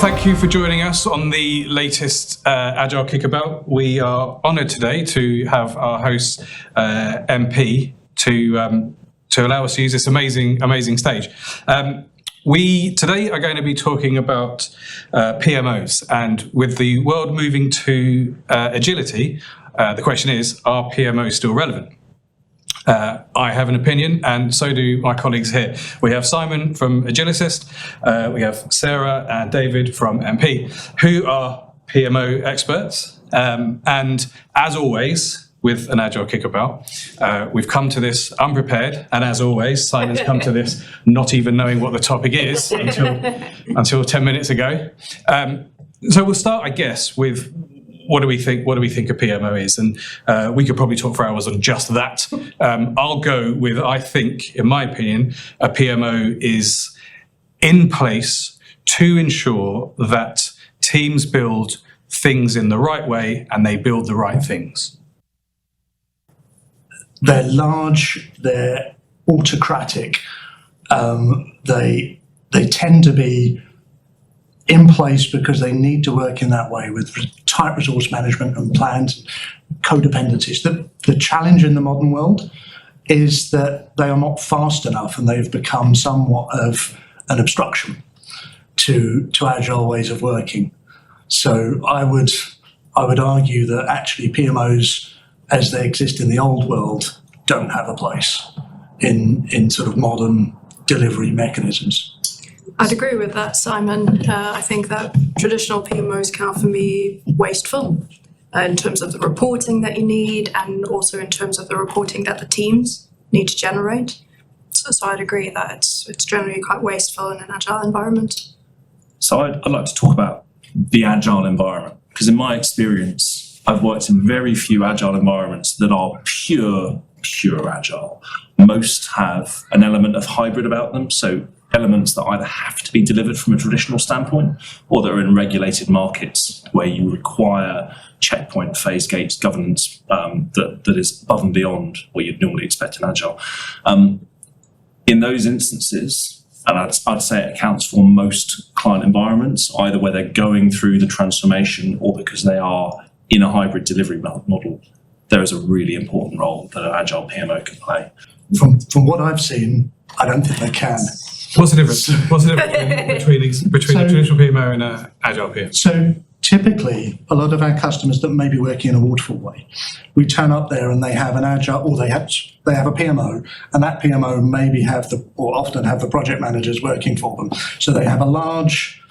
thank you for joining us on the latest Agile Kickabout. We are honoured today to have our host, MP, to allow us to use this amazing stage. We today are going to be talking about PMOs, and with the world moving to agility, the question is, are PMOs still relevant? I have an opinion, and so do my colleagues here. We have Simon from Agilicist, we have Sarah and David from MP, who are PMO experts. And as always, with an Agile Kickabout, we've come to this unprepared, and as always, Simon's come to this not even knowing what the topic is until 10 minutes ago. So we'll start, I guess, with what do we think a PMO is? And we could probably talk for hours on just that. I'll go with, I think, in my opinion, a PMO is in place to ensure that teams build things in the right way and they build the right things. They're large, they're autocratic, they tend to be in place because they need to work in that way with tight resource management and plans, codependencies. The challenge in the modern world is that they are not fast enough, and they've become somewhat of an obstruction to agile ways of working. So I would argue that actually PMOs, as they exist in the old world, don't have a place in sort of modern delivery mechanisms. I'd agree with that, Simon. I think that traditional PMOs can often be wasteful in terms of the reporting that you need, and also in terms of the reporting that the teams need to generate. So I'd agree that it's generally quite wasteful in an agile environment. So I'd like to talk about the agile environment, because in my experience, I've worked in very few agile environments that are pure agile. Most have an element of hybrid about them, so elements that either have to be delivered from a traditional standpoint, or that are in regulated markets where you require checkpoint, phase gates, governance that is above and beyond what you'd normally expect in agile. In those instances, and I'd say it accounts for most client environments, either where they're going through the transformation or because they are in a hybrid delivery model, there is a really important role that an agile PMO can play. From what I've seen, I don't think they can. What's the difference? between a traditional PMO and an agile PMO? So typically, a lot of our customers that may be working in a waterfall way, we turn up there and they have an agile, or they have a PMO, and that PMO maybe often have the project managers working for them. So they have a large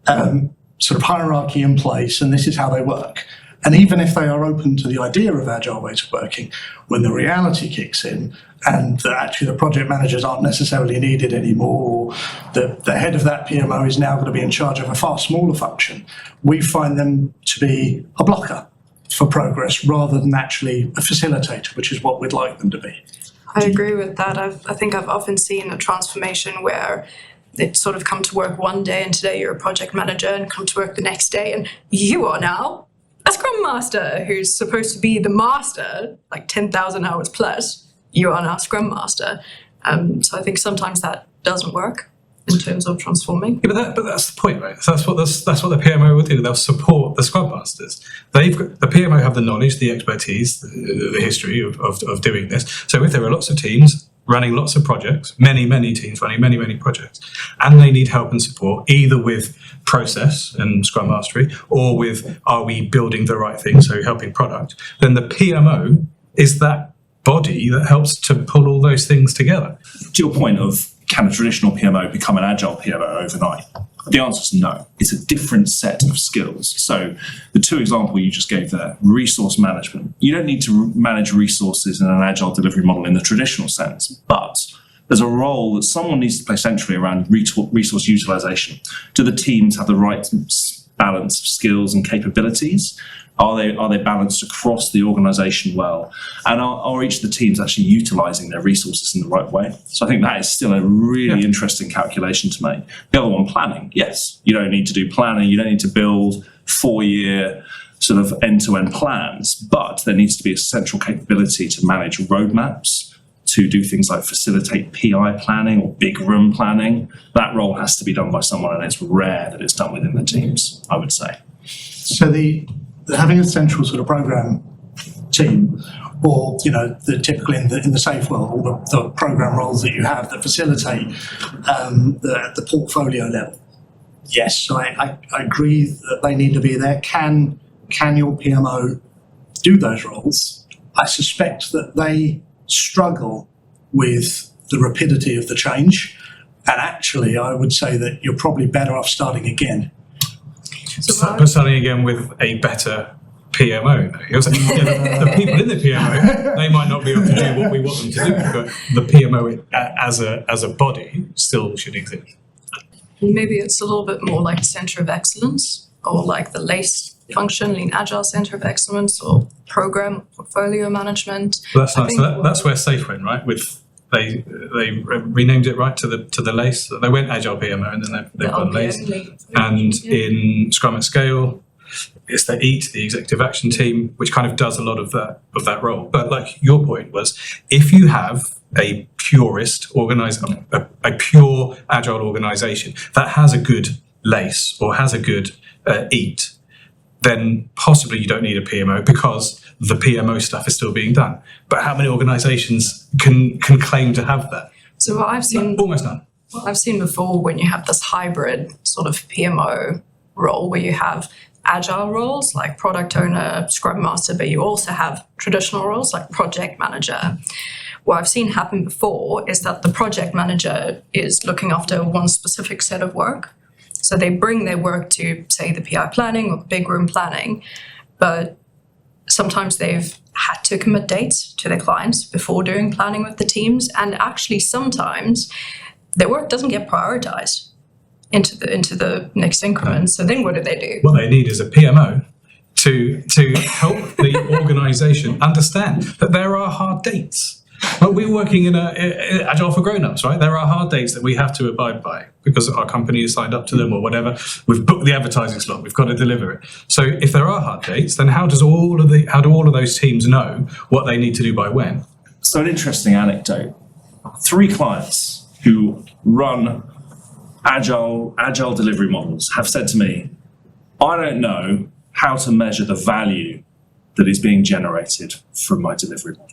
sort of hierarchy in place, and this is how they work. And even if they are open to the idea of agile ways of working, when the reality kicks in and that actually the project managers aren't necessarily needed anymore, or the head of that PMO is now going to be in charge of a far smaller function, we find them to be a blocker for progress rather than actually a facilitator, which is what we'd like them to be. I agree with that. I think I've often seen a transformation where it's sort of come to work one day and today you're a project manager, and come to work the next day and you are now a Scrum Master who's supposed to be the master, like 10,000 hours plus. You are now Scrum Master. So I think sometimes that doesn't work in terms of transforming. Yeah, but that's the point, right? So that's what the PMO will do. They'll support the Scrum Masters. The PMO have the knowledge, the expertise, the history of doing this. So if there are lots of teams running lots of projects, many teams running many projects, and they need help and support, either with process and Scrum Mastery, or with, are we building the right thing, so helping product, then the PMO is that body that helps to pull all those things together. To your point of, can a traditional PMO become an agile PMO overnight? The answer is no. It's a different set of skills. So the two examples you just gave there, resource management. You don't need to manage resources in an agile delivery model in the traditional sense, but there's a role that someone needs to play centrally around resource utilization. Do the teams have the right balance of skills and capabilities? Are they balanced across the organisation well? And are each of the teams actually utilising their resources in the right way? So I think that is still a really interesting calculation to make. The other one, planning. Yes, you don't need to do planning. You don't need to build 4-year sort of end-to-end plans, but there needs to be a central capability to manage roadmaps, to do things like facilitate PI planning or big room planning. That role has to be done by someone, and it's rare that it's done within the teams, I would say. So having a central sort of program team, or typically in the safe world, all the program roles that you have that facilitate the portfolio level. Yes, I agree that they need to be there. Can your PMO do those roles? I suspect that they struggle with the rapidity of the change, and actually I would say that you're probably better off starting again. But starting again with a better PMO. The people in the PMO, they might not be able to do what we want them to do, but the PMO as a body still should exist. Maybe it's a little bit more like a centre of excellence, or like the LACE function, Lean Agile Centre of Excellence, or program portfolio management. Well, that's nice. So that's where SAFE went, right? They renamed it right to the LACE. They went Agile PMO, and then they've gone LACE. And in Scrum at Scale, it's the EAT, the Executive Action Team, which kind of does a lot of that role. But like your point was, if you have a purist a pure Agile organisation that has a good LACE or has a good EAT, then possibly you don't need a PMO because the PMO stuff is still being done. But how many organisations can claim to have that? So what I've seen, almost none. What I've seen before, when you have this hybrid sort of PMO role where you have Agile roles like product owner, Scrum Master, but you also have traditional roles like project manager. What I've seen happen before is that the project manager is looking after one specific set of work. So they bring their work to, say, the PI planning or big room planning, but sometimes they've had to commit dates to their clients before doing planning with the teams, and actually sometimes their work doesn't get prioritized into the next increment. So then what do? What they need is a PMO to help the organisation understand that there are hard dates. But we're working in Agile for grown-ups, right? There are hard dates that we have to abide by because our company has signed up to them or whatever. We've booked the advertising slot. We've got to deliver it. So if there are hard dates, then how do all of those teams know what they need to do by when? So an interesting anecdote. 3 clients who run agile delivery models have said to me, I don't know how to measure the value that is being generated from my delivery model.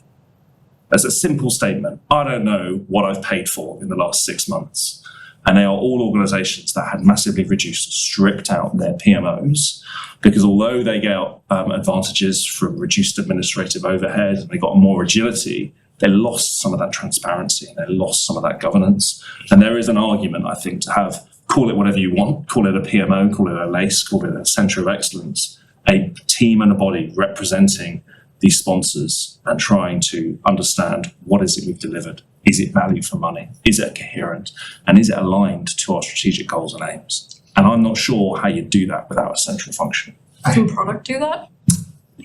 As a simple statement, I don't know what I've paid for in the last 6 months. And they are all organisations that had massively reduced, stripped out their PMOs, because although they get advantages from reduced administrative overhead and they got more agility, they lost some of that transparency and they lost some of that governance. And there is an argument, I think, to have, call it whatever you want, call it a PMO, call it a LACE, call it a centre of excellence, a team and a body representing these sponsors and trying to understand what is it we've delivered. Is it value for money? Is it coherent? And is it aligned to our strategic goals and aims? And I'm not sure how you do that without a central function. Can product do that?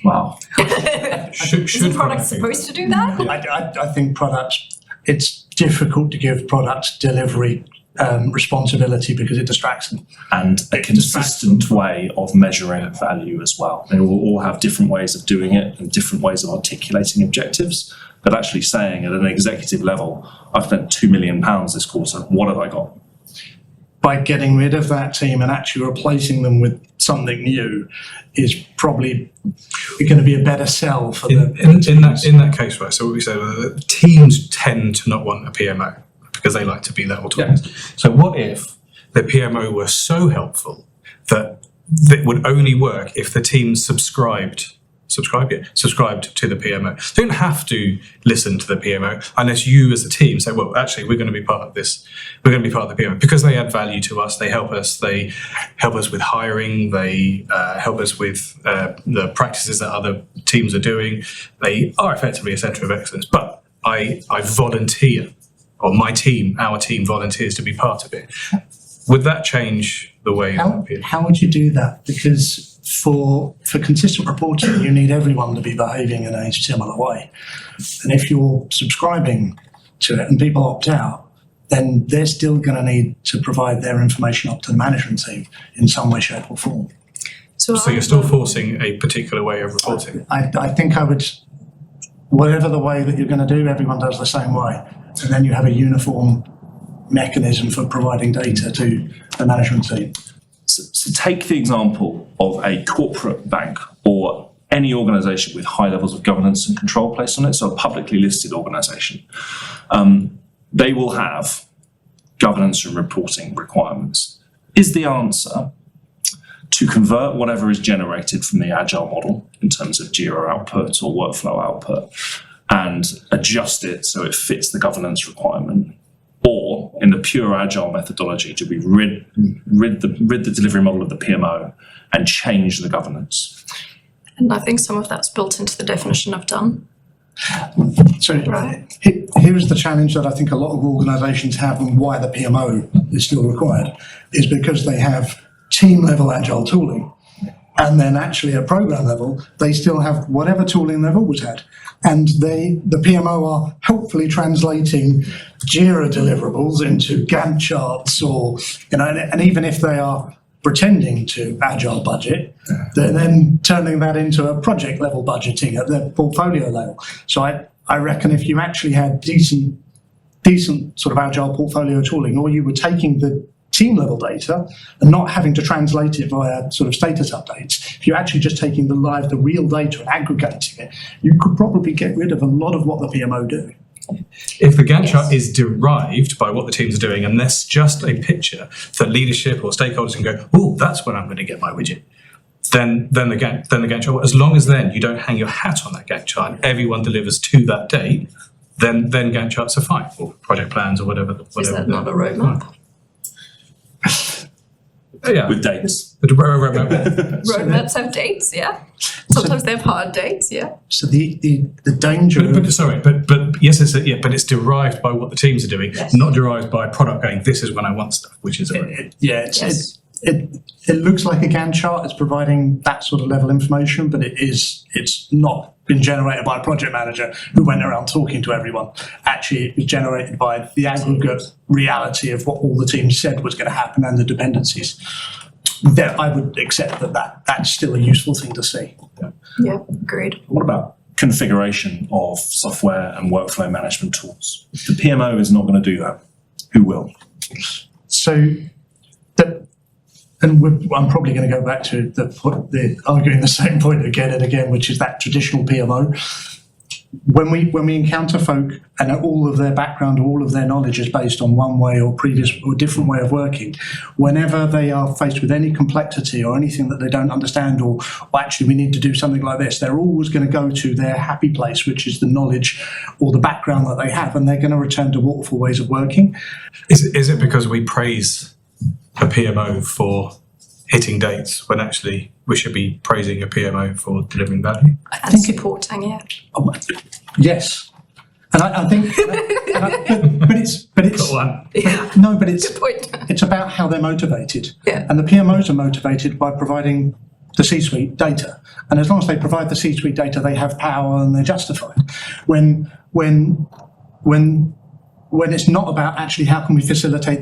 Wow. Isn't product supposed to do that? I think it's difficult to give product delivery responsibility because it distracts them. And a consistent way of measuring value as well. They will all have different ways of doing it and different ways of articulating objectives, but actually saying at an executive level, I've spent £2 million this quarter, what have I got? By getting rid of that team and actually replacing them with something new is probably going to be a better sell for in that case, right? So what we say, teams tend to not want a PMO because they like to be that autonomous. Yeah. So what if the PMO were so helpful that it would only work if the team subscribed to the PMO? They don't have to listen to the PMO unless you as a team say, well, actually, we're going to be part of this. We're going to be part of the PMO because they add value to us. They help us. They help us with hiring. They help us with the practices that other teams are doing. They are effectively a centre of excellence. But I volunteer, or our team volunteers to be part of it. Would that change the way? How would you do that? Because for consistent reporting, you need everyone to be behaving in a similar way. And if you're subscribing to it and people opt out, then they're still going to need to provide their information up to the management team in some way, shape or form. So you're still forcing a particular way of reporting? I think I would whatever the way that you're going to do, everyone does the same way. And then you have a uniform mechanism for providing data to the management team. So take the example of a corporate bank or any organisation with high levels of governance and control placed on it, so a publicly listed organisation. They will have governance and reporting requirements. Is the answer to convert whatever is generated from the Agile model in terms of JIRA output or workflow output and adjust it so it fits the governance requirement? Or in the pure Agile methodology, do we rid the delivery model of the PMO and change the governance? And I think some of that's built into the definition of done. So Right. here's the challenge that I think a lot of organisations have, and why the PMO is still required, is because they have team level Agile tooling. And then actually at program level, they still have whatever tooling they've always had. And the PMO are helpfully translating JIRA deliverables into Gantt charts, or, and even if they are pretending to Agile budget, they're then turning that into a project level budgeting at the portfolio level. So I reckon if you actually had decent sort of Agile portfolio tooling, or you were taking the team level data and not having to translate it via sort of status updates, if you're actually just taking the real data and aggregating it, you could probably get rid of a lot of what the PMO do. If the Gantt chart is derived by what the teams are doing, and that's just a picture that leadership or stakeholders can go, oh, that's when I'm going to get my widget, then the Gantt chart, as long as then you don't hang your hat on that Gantt chart and everyone delivers to that date, then Gantt charts are fine, or project plans or whatever. Is that not a roadmap? Yeah. With dates. The roadmap. Roadmaps have dates, yeah. Sometimes they have hard dates, yeah. So the danger. But yes, it's derived by what the teams are doing, Yes. not derived by product going, this is when I want stuff, which is Yes. It looks like a Gantt chart. It's providing that sort of level information, but it's not been generated by a project manager who went around talking to everyone. Actually, it was generated by the aggregate reality of what all the teams said was going to happen and the dependencies. That I would accept that's still a useful thing to see. Yeah, agreed. What about configuration of software and workflow management tools? If the PMO is not going to do that, who will? So I'm probably going to go back to the arguing the same point again and again, which is that traditional PMO. When we encounter folk and all of their background, all of their knowledge is based on one way or previous or different way of working, whenever they are faced with any complexity or anything that they don't understand, or actually we need to do something like this, they're always going to go to their happy place, which is the knowledge or the background that they have, and they're going to return to waterfall ways of working. Is it because we praise a PMO for hitting dates when actually we should be praising a PMO for delivering value? And supporting, yeah. Yes, and I think, but it's Got one. no, but it's Good point. it's about how they're motivated. Yeah. And the PMOs are motivated by providing the C-suite data, and as long as they provide the C-suite data, they have power and they're justified. When it's not about actually how can we facilitate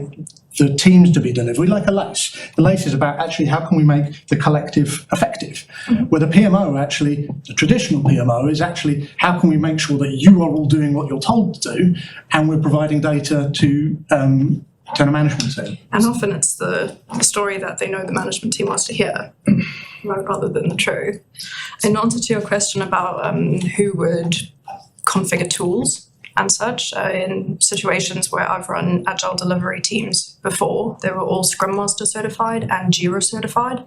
the teams to be delivered, like a LACE. The LACE is about actually how can we make the collective effective. Where the PMO actually, the traditional PMO is actually how can we make sure that you are all doing what you're told to do, and we're providing data to the management team. And often it's the story that they know the management team wants to hear, rather than the truth. In answer to your question about who would configure tools and such, in situations where I've run Agile delivery teams before, they were all Scrum Master certified and JIRA certified.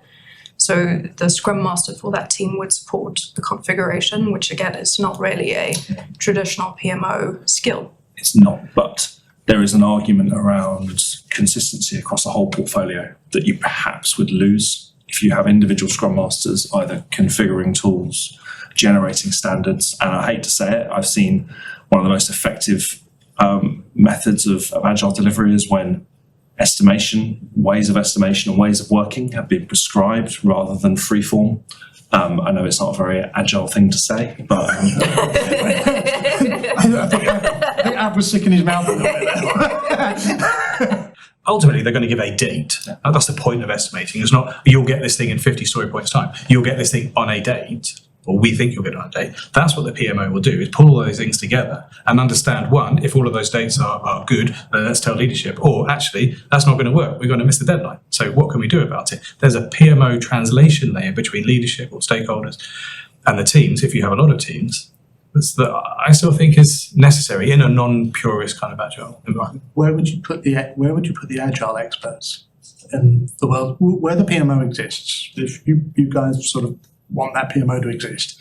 So the Scrum Master for that team would support the configuration, which again is not really a traditional PMO skill. It's not, but there is an argument around consistency across the whole portfolio that you perhaps would lose if you have individual Scrum Masters either configuring tools, generating standards. And I hate to say it, I've seen one of the most effective methods of Agile delivery is when ways of estimation and ways of working have been prescribed rather than freeform. I know it's not a very Agile thing to say, but I think Ab was sick in his mouth a little bit there. Ultimately, they're going to give a date. That's the point of estimating. It's not, you'll get this thing in 50 story points time. You'll get this thing on a date. or we think you're going to update. That's what the PMO will do, is pull all those things together and understand, one, if all of those dates are good, then let's tell leadership, or actually, that's not going to work. We're going to miss the deadline. So what can we do about it? There's a PMO translation layer between leadership or stakeholders and the teams, if you have a lot of teams, that I still think is necessary in a non-purist kind of agile environment. Where would you put the agile experts in the world where the PMO exists? If you guys sort of want that PMO to exist,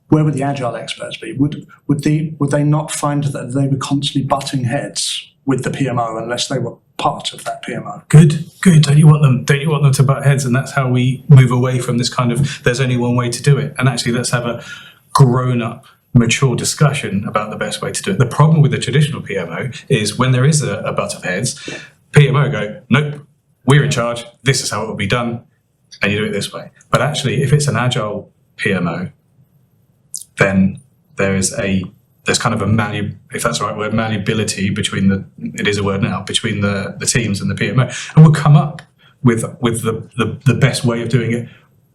where would the agile experts be? Would they not find that they were constantly butting heads with the PMO unless they were part of that PMO? Good. Don't you want them to butt heads? And that's how we move away from this kind of there's only one way to do it. And actually, let's have a grown-up, mature discussion about the best way to do it. The problem with the traditional PMO is when there is a butt of heads, PMO go, nope, we're in charge. This is how it will be done. And you do it this way. But actually, if it's an agile PMO, then there's kind of if that's the right word, malleability between it is a word now, between the teams and the PMO. And we'll come up with the best way of doing it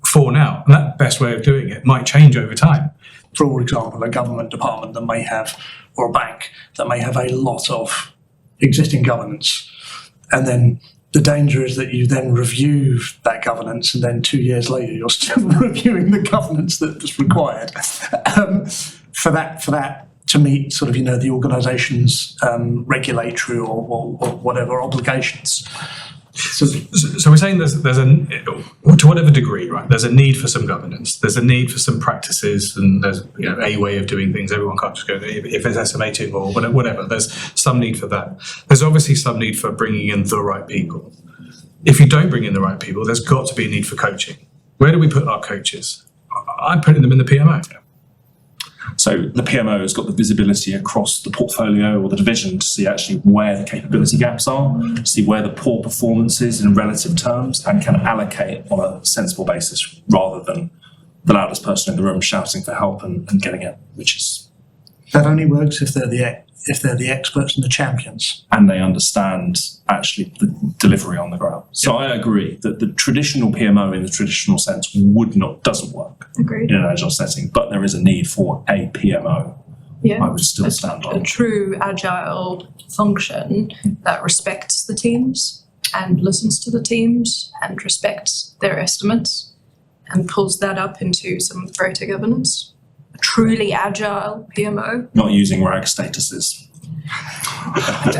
for now. And that best way of doing it might change over time. For example, a government department that may have, or a bank that may have a lot of existing governance, and then the danger is that you then review that governance, and then 2 years later you're still reviewing the governance that's required for that to meet sort of the organisation's regulatory or whatever obligations. So we're saying there's to whatever degree, right? There's a need for some governance. There's a need for some practices, and there's a way of doing things. Everyone can't just go if it's estimating or whatever. There's some need for that. There's obviously some need for bringing in the right people. If you don't bring in the right people, there's got to be a need for coaching. Where do we put our coaches? I'm putting them in the PMO. So the PMO has got the visibility across the portfolio or the division to see actually where the capability gaps are, to see where the poor performance is in relative terms, and can allocate on a sensible basis rather than the loudest person in the room shouting for help and getting it, which is... That only works if they're the experts and the champions. And they understand actually the delivery on the ground. So I agree that the traditional PMO in the traditional sense doesn't work Agreed. in an agile setting, but there is a need for a PMO. Yeah. I would still stand on. A true agile function that respects the teams and listens to the teams and respects their estimates and pulls that up into some greater governance. A truly agile PMO. Not using RAG statuses. I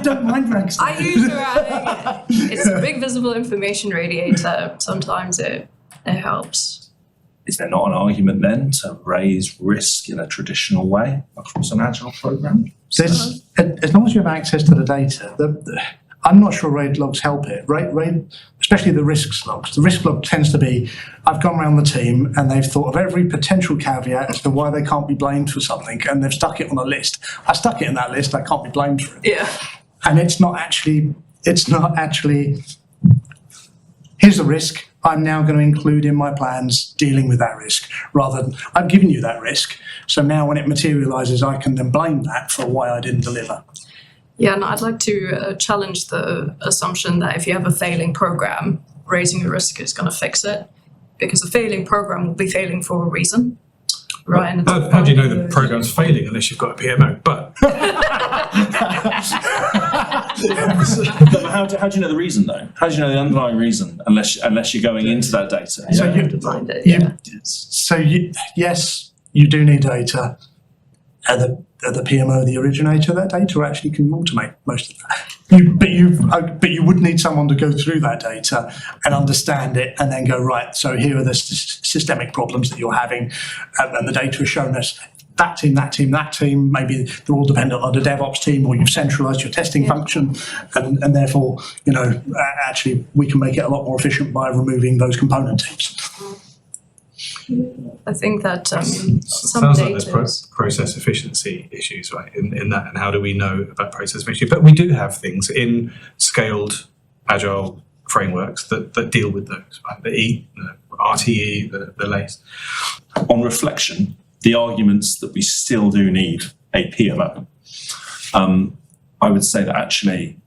don't mind rank I use RAG. It's a big visible information radiator. Sometimes it helps. Is there not an argument then to raise risk in a traditional way across an agile program? As long as you have access to the data, I'm not sure RAID logs help it. RAID, especially the risks logs. The risk log tends to be, I've gone around the team and they've thought of every potential caveat as to why they can't be blamed for something, and they've stuck it on a list. I stuck it in that list, I can't be blamed for it. Yeah. And it's not actually, here's the risk, I'm now going to include in my plans dealing with that risk, rather than I've given you that risk, so now when it materialises I can then blame that for why I didn't deliver. Yeah, and I'd like to challenge the assumption that if you have a failing program, raising the risk is going to fix it, because a failing program will be failing for a reason, right? And How do you know the program's failing unless you've got a PMO? But How do you know the reason though? How do you know the underlying reason unless you're going into that data? So you have to find it, yeah. Yes, you do need data. Are the PMO the originator of that data, or actually can you automate most of that? But you would need someone to go through that data and understand it, and then go, right, so here are the systemic problems that you're having, and the data has shown us that team, maybe they're all dependent on the DevOps team, or you've centralized your testing function, and therefore, actually we can make it a lot more efficient by removing those component teams. I think that some sounds like data there's process efficiency issues, right, in that, and how do we know about process efficiency? But we do have things in scaled agile frameworks that deal with those, right? The RTE, the LACE. On reflection, the arguments that we still do need a PMO, I would say that actually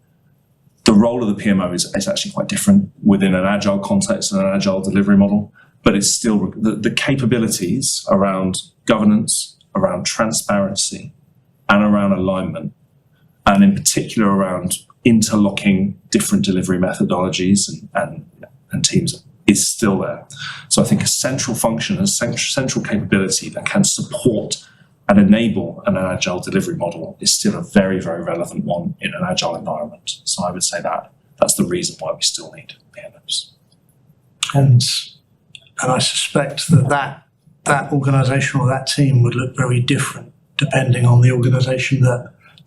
the role of the PMO is actually quite different within an agile context and an agile delivery model. but it's still the capabilities around governance, around transparency, and around alignment, and in particular around interlocking different delivery methodologies and teams is still there. So I think a central function, a central capability that can support and enable an agile delivery model is still a very, very relevant one in an agile environment. So I would say that that's the reason why we still need PMOs. And I suspect that organisation or that team would look very different depending on the organisation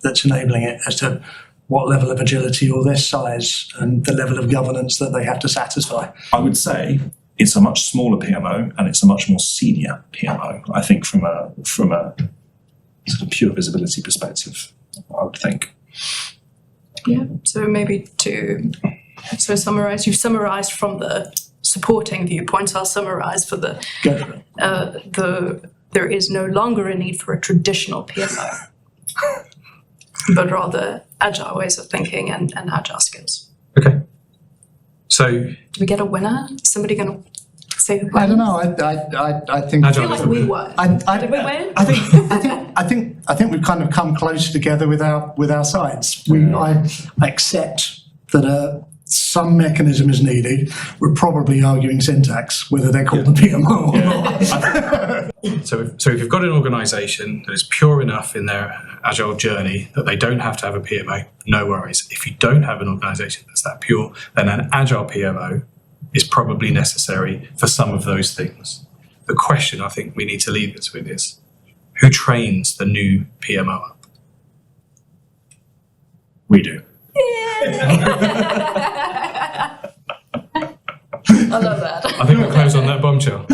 that's enabling it, as to what level of agility or their size and the level of governance that they have to satisfy. I would say it's a much smaller PMO and it's a much more senior PMO, I think, from a sort of pure visibility perspective, I would think. Yeah, so maybe you've summarised from the supporting viewpoints. I'll summarise for the Go for it. there is no longer a need for a traditional PMO, but rather agile ways of thinking and agile skills. Okay. So Do we get a winner? Is somebody going to say who wins? I don't know. I think. I feel like we won. Did we win? I think we've kind of come close together with our sides. I accept that some mechanism is needed. We're probably arguing syntax, whether they're called the PMO or not. So if you've got an organisation that is pure enough in their agile journey that they don't have to have a PMO, no worries. If you don't have an organisation that's that pure, then an agile PMO is probably necessary for some of those things. The question I think we need to leave this with is, who trains the new PMO up? We do. I love that. I think we'll close on that bombshell.